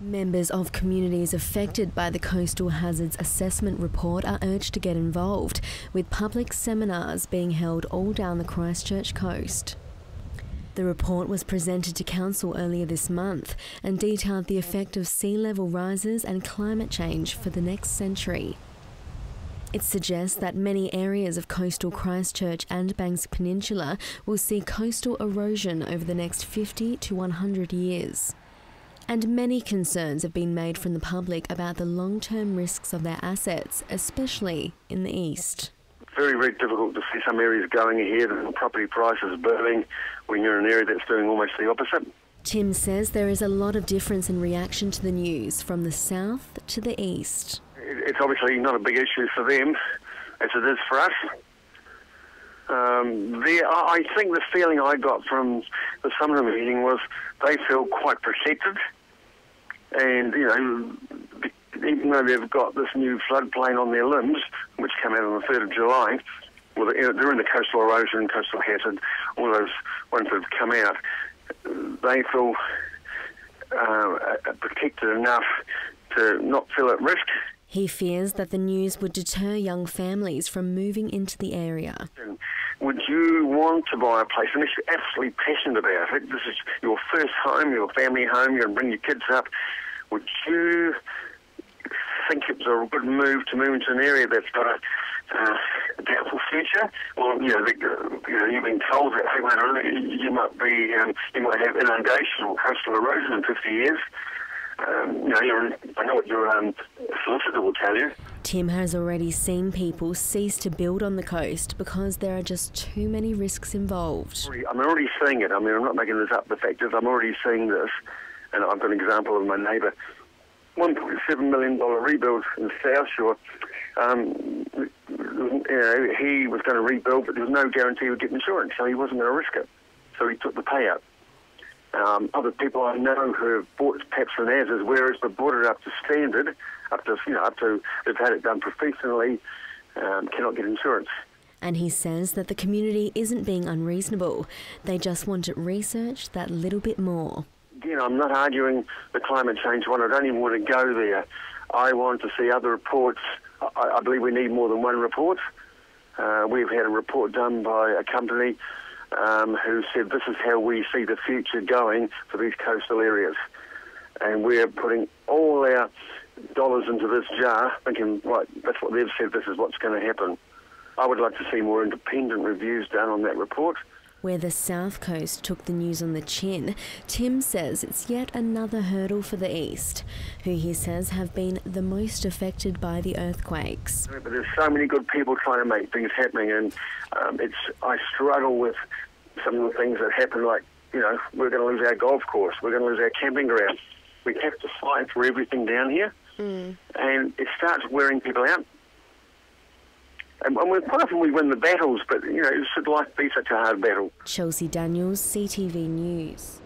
Members of communities affected by the Coastal Hazards Assessment Report are urged to get involved, with public seminars being held all down the Christchurch coast. The report was presented to Council earlier this month and detailed the effect of sea level rises and climate change for the next century. It suggests that many areas of coastal Christchurch and Banks Peninsula will see coastal erosion over the next 50 to 100 years. And many concerns have been made from the public about the long-term risks of their assets, especially in the east. Very, very difficult to see some areas going ahead and property prices booming when you're in an area that's doing almost the opposite. Tim says there is a lot of difference in reaction to the news from the south to the east. It's obviously not a big issue for them as it is for us. I think the feeling I got from the Sumner meeting was they feel quite protected. And, you know, even though they've got this new floodplain on their limbs, which come out on the 3rd of July, well, they're in the coastal erosion, coastal hazard, all those ones that have come out, they feel protected enough to not feel at risk. He fears that the news would deter young families from moving into the area. Would you want to buy a place, unless you're absolutely passionate about it, this is your first home, your family home, you're going to bring your kids up, would you think it was a good move to move into an area that's got a doubtful future? Well, you've been told that, hey, you might have inundation or coastal erosion in 50 years. I know what your solicitor will tell you. Tim has already seen people cease to build on the coast because there are just too many risks involved. I'm already seeing it. I mean, I'm not making this up. The fact is, I'm already seeing this, and I've got an example of my neighbour. $1.7 million rebuild in South Shore. He was going to rebuild, but there was no guarantee he would get insurance, so he wasn't going to risk it. So he took the payout. Other people I know who have bought perhaps an as-is, whereas they brought it up to standard, up to they've had it done professionally, cannot get insurance. And he says that the community isn't being unreasonable. They just want it researched that little bit more. Again, I'm not arguing the climate change one. I don't even want to go there. I want to see other reports. I believe we need more than one report. We've had a report done by a company who said this is how we see the future going for these coastal areas. And we're putting all our dollars into this jar, thinking, right, that's what they've said, this is what's going to happen. I would like to see more independent reviews done on that report. Where the South Coast took the news on the chin, Tim says it's yet another hurdle for the East, who he says have been the most affected by the earthquakes. But there's so many good people trying to make things happening, and I struggle with some of the things that happen, like, we're going to lose our golf course, we're going to lose our camping ground. We have to fight for everything down here, and it starts wearing people out. And quite often we win the battles, but, should life be such a hard battle? Chelsea Daniels, CTV News.